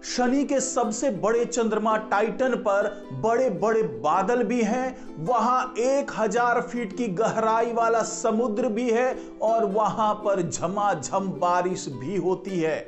शनि के सबसे बड़े चंद्रमा टाइटन पर बड़े बड़े बादल भी हैं, वहां 1000 फीट की गहराई वाला समुद्र भी है और वहां पर झमाझम बारिश भी होती है।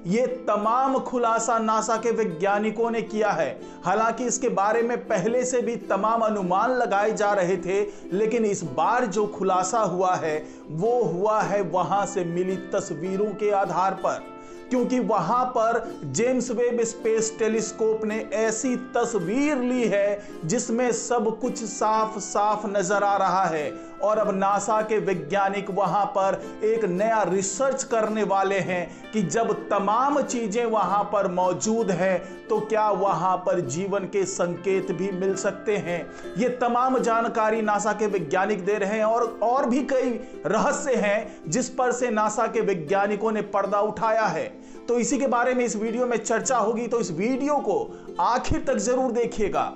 ये तमाम खुलासा नासा के वैज्ञानिकों ने किया है। हालांकि इसके बारे में पहले से भी तमाम अनुमान लगाए जा रहे थे, लेकिन इस बार जो खुलासा हुआ है वो हुआ है वहां से मिली तस्वीरों के आधार पर, क्योंकि वहां पर जेम्स वेब स्पेस टेलीस्कोप ने ऐसी तस्वीर ली है जिसमें सब कुछ साफ साफ नजर आ रहा है। और अब नासा के वैज्ञानिक वहां पर एक नया रिसर्च करने वाले हैं कि जब तमाम चीजें वहां पर मौजूद हैं तो क्या वहां पर जीवन के संकेत भी मिल सकते हैं। ये तमाम जानकारी नासा के वैज्ञानिक दे रहे हैं और भी कई रहस्य हैं जिस पर से नासा के वैज्ञानिकों ने पर्दा उठाया है। तो इसी के बारे में इस वीडियो में चर्चा होगी, तो इस वीडियो को आखिर तक जरूर देखिएगा।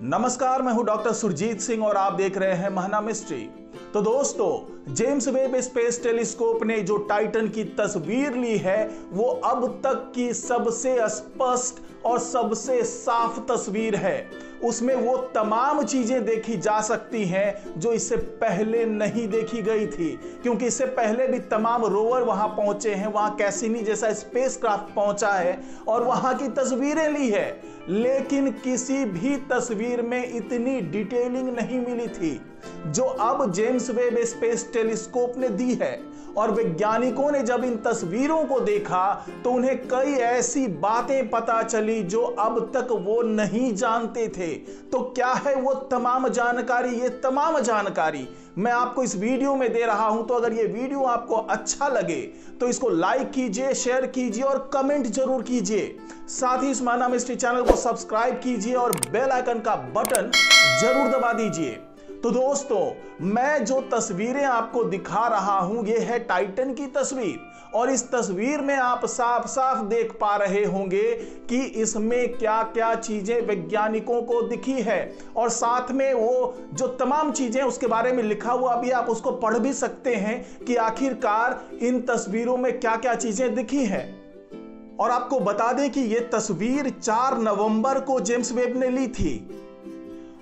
नमस्कार, मैं हूं डॉक्टर सुरजीत सिंह और आप देख रहे हैं महना मिस्ट्री। तो दोस्तों, जेम्स वेब स्पेस टेलीस्कोप ने जो टाइटन की तस्वीर ली है वो अब तक की सबसे स्पष्ट और सबसे साफ तस्वीर है। उसमें वो तमाम चीजें देखी जा सकती हैं जो इससे पहले नहीं देखी गई थी, क्योंकि इससे पहले भी तमाम रोवर वहां पहुंचे हैं, वहां कैसिनी जैसा स्पेसक्राफ्ट पहुंचा है और वहां की तस्वीरें ली है, लेकिन किसी भी तस्वीर में इतनी डिटेलिंग नहीं मिली थी जो अब जेम्स वेब स्पेस टेलीस्कोप ने दी है। और वैज्ञानिकों ने जब इन तस्वीरों को देखा तो उन्हें कई ऐसी बातें पता चली जो अब तक वो नहीं जानते थे। तो क्या है वो तमाम जानकारी? ये तमाम जानकारी मैं आपको इस वीडियो में दे रहा हूं। तो अगर ये वीडियो आपको अच्छा लगे तो इसको लाइक कीजिए, शेयर कीजिए और कमेंट जरूर कीजिए। साथ ही इस महना मिस्ट्री चैनल को सब्सक्राइब कीजिए और बेल आइकन का बटन जरूर दबा दीजिए। तो दोस्तों, मैं जो तस्वीरें आपको दिखा रहा हूं ये है टाइटन की तस्वीर, और इस तस्वीर में आप साफ साफ देख पा रहे होंगे कि इसमें क्या क्या चीजें वैज्ञानिकों को दिखी है, और साथ में वो जो तमाम चीजें उसके बारे में लिखा हुआ भी, आप उसको पढ़ भी सकते हैं कि आखिरकार इन तस्वीरों में क्या क्या चीजें दिखी हैं। और आपको बता दें कि यह तस्वीर 4 नवंबर को जेम्स वेब ने ली थी।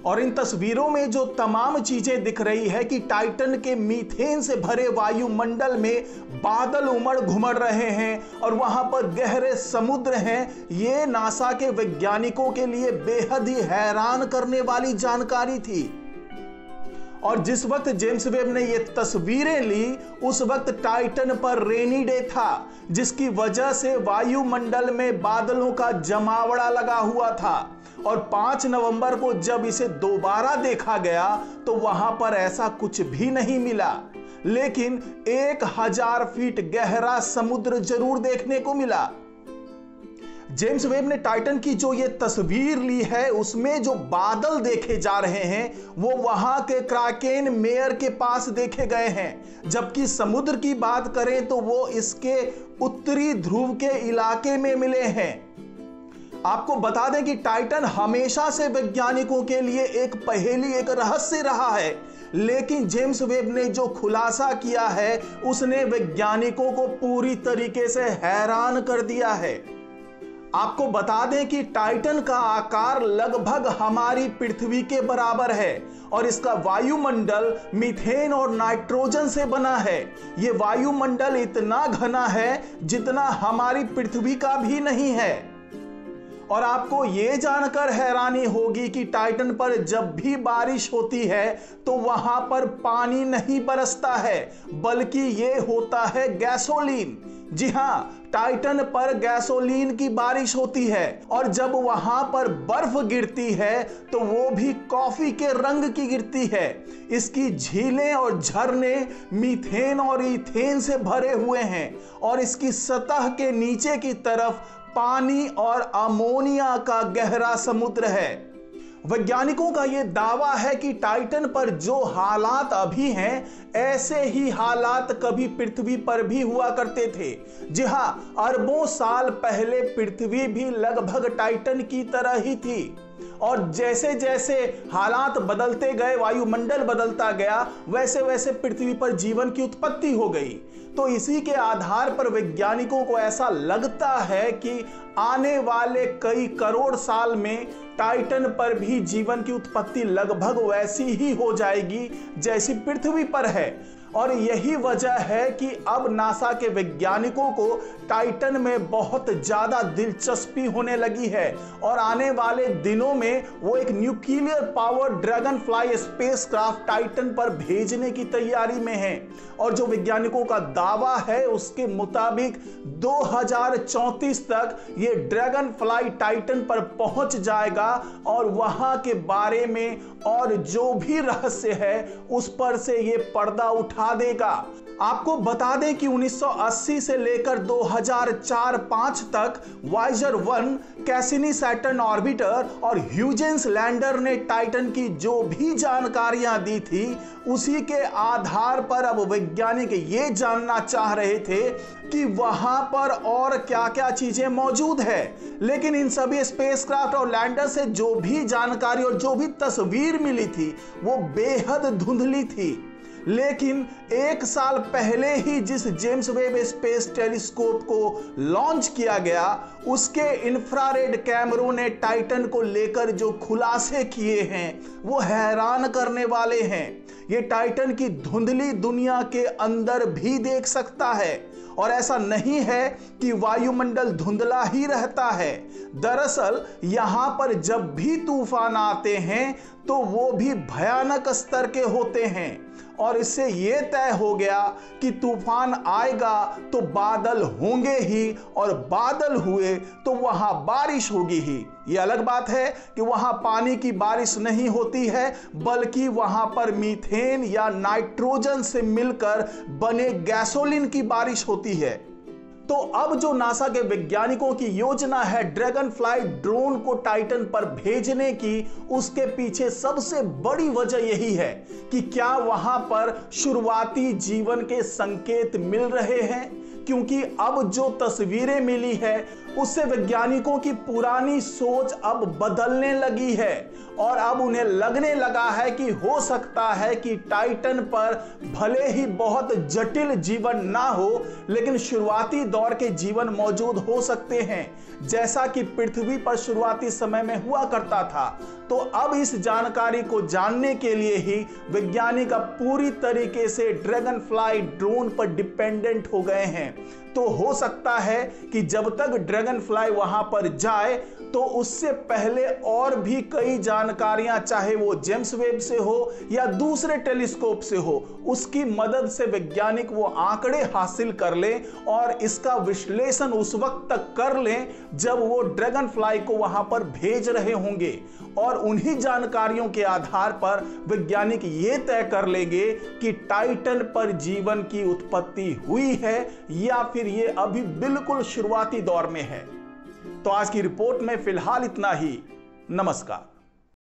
और इन तस्वीरों में जो तमाम चीजें दिख रही है कि टाइटन के मीथेन से भरे वायुमंडल में बादल उमड़ घुमड़ रहे हैं और वहां पर गहरे समुद्र हैं, ये नासा के वैज्ञानिकों के लिए बेहद ही हैरान करने वाली जानकारी थी। और जिस वक्त जेम्स वेब ने ये तस्वीरें ली उस वक्त टाइटन पर रेनी डे था, जिसकी वजह से वायुमंडल में बादलों का जमावड़ा लगा हुआ था। और 5 नवंबर को जब इसे दोबारा देखा गया तो वहां पर ऐसा कुछ भी नहीं मिला, लेकिन 1000 फीट गहरा समुद्र जरूर देखने को मिला। जेम्स वेब ने टाइटन की जो ये तस्वीर ली है उसमें जो बादल देखे जा रहे हैं वो वहां के क्राकेन मेयर के पास देखे गए हैं, जबकि समुद्र की बात करें तो वो इसके उत्तरी ध्रुव के इलाके में मिले हैं। आपको बता दें कि टाइटन हमेशा से वैज्ञानिकों के लिए एक पहेली, एक रहस्य रहा है, लेकिन जेम्स वेब ने जो खुलासा किया है उसने वैज्ञानिकों को पूरी तरीके से हैरान कर दिया है। आपको बता दें कि टाइटन का आकार लगभग हमारी पृथ्वी के बराबर है और इसका वायुमंडल मीथेन और नाइट्रोजन से बना है। यह वायुमंडल इतना घना है जितना हमारी पृथ्वी का भी नहीं है। और आपको यह जानकर हैरानी होगी कि टाइटन पर जब भी बारिश होती है तो वहां पर पानी नहीं बरसता है, बल्कि यह होता है गैसोलीन। जी हां, टाइटन पर गैसोलीन की बारिश होती है और जब वहां पर बर्फ गिरती है तो वो भी कॉफी के रंग की गिरती है। इसकी झीलें और झरने मीथेन और ईथेन से भरे हुए हैं और इसकी सतह के नीचे की तरफ पानी और अमोनिया का गहरा समुद्र है। वैज्ञानिकों का यह दावा है कि टाइटन पर जो हालात अभी हैं ऐसे ही हालात कभी पृथ्वी पर भी हुआ करते थे। जी हां, अरबों साल पहले पृथ्वी भी लगभग टाइटन की तरह ही थी। और जैसे जैसे हालात बदलते गए, वायुमंडल बदलता गया, वैसे वैसे पृथ्वी पर जीवन की उत्पत्ति हो गई। तो इसी के आधार पर वैज्ञानिकों को ऐसा लगता है कि आने वाले कई करोड़ साल में टाइटन पर भी जीवन की उत्पत्ति लगभग वैसी ही हो जाएगी जैसी पृथ्वी पर है। और यही वजह है कि अब नासा के वैज्ञानिकों को टाइटन में बहुत ज्यादा दिलचस्पी होने लगी है और आने वाले दिनों में वो एक nuclear power dragon fly spacecraft Titan पर भेजने की तैयारी में है। और जो वैज्ञानिकों का दावा है उसके मुताबिक 2034 तक ये ड्रैगन फ्लाई टाइटन पर पहुंच जाएगा और वहां के बारे में और जो भी रहस्य है उस पर से ये पर्दा उठा देगा। आपको बता दें कि 1980 से लेकर 2004-5 तक वाइजर 1, कैसिनी सैटर्न ऑर्बिटर और ह्यूजेंस लैंडर ने टाइटन की जो भी जानकारियां दी थी उसी के आधार पर अब वैज्ञानिक ये जानना चाह रहे थे कि वहां पर और क्या क्या चीजें मौजूद है। लेकिन इन सभी स्पेसक्राफ्ट और लैंडर से जो भी जानकारी और जो भी तस्वीर मिली थी वो बेहद धुंधली थी। लेकिन एक साल पहले ही जिस जेम्स वेब स्पेस टेलीस्कोप को लॉन्च किया गया उसके इंफ्रारेड कैमरों ने टाइटन को लेकर जो खुलासे किए हैं वो हैरान करने वाले हैं। ये टाइटन की धुंधली दुनिया के अंदर भी देख सकता है और ऐसा नहीं है कि वायुमंडल धुंधला ही रहता है। दरअसल यहां पर जब भी तूफान आते हैं तो वो भी भयानक स्तर के होते हैं और इससे ये तय हो गया कि तूफान आएगा तो बादल होंगे ही और बादल हुए तो वहां बारिश होगी ही। ये अलग बात है कि वहां पानी की बारिश नहीं होती है बल्कि वहां पर मीथेन या नाइट्रोजन से मिलकर बने गैसोलीन की बारिश होती है। तो अब जो नासा के वैज्ञानिकों की योजना है ड्रैगन फ्लाई ड्रोन को टाइटन पर भेजने की, उसके पीछे सबसे बड़ी वजह यही है कि क्या वहां पर शुरुआती जीवन के संकेत मिल रहे हैं। क्योंकि अब जो तस्वीरें मिली है उससे वैज्ञानिकों की पुरानी सोच अब बदलने लगी है और अब उन्हें लगने लगा है कि हो सकता है कि टाइटन पर भले ही बहुत जटिल जीवन ना हो लेकिन शुरुआती दौर के जीवन मौजूद हो सकते हैं जैसा कि पृथ्वी पर शुरुआती समय में हुआ करता था। तो अब इस जानकारी को जानने के लिए ही वैज्ञानिक अब पूरी तरीके से ड्रैगन फ्लाई ड्रोन पर डिपेंडेंट हो गए हैं। तो हो सकता है कि जब तक ड्रैगन फ्लाई वहां पर जाए तो उससे पहले और भी कई जानकारियां, चाहे वो जेम्स वेब से हो या दूसरे टेलीस्कोप से हो, उसकी मदद से वैज्ञानिक वो आंकड़े हासिल कर लें और इसका विश्लेषण उस वक्त तक कर लें जब वो ड्रैगन फ्लाई को वहां पर भेज रहे होंगे। और उन्हीं जानकारियों के आधार पर वैज्ञानिक ये तय कर लेंगे कि टाइटन पर जीवन की उत्पत्ति हुई है या फिर ये अभी बिल्कुल शुरुआती दौर में है। तो आज की रिपोर्ट में फिलहाल इतना ही। नमस्कार।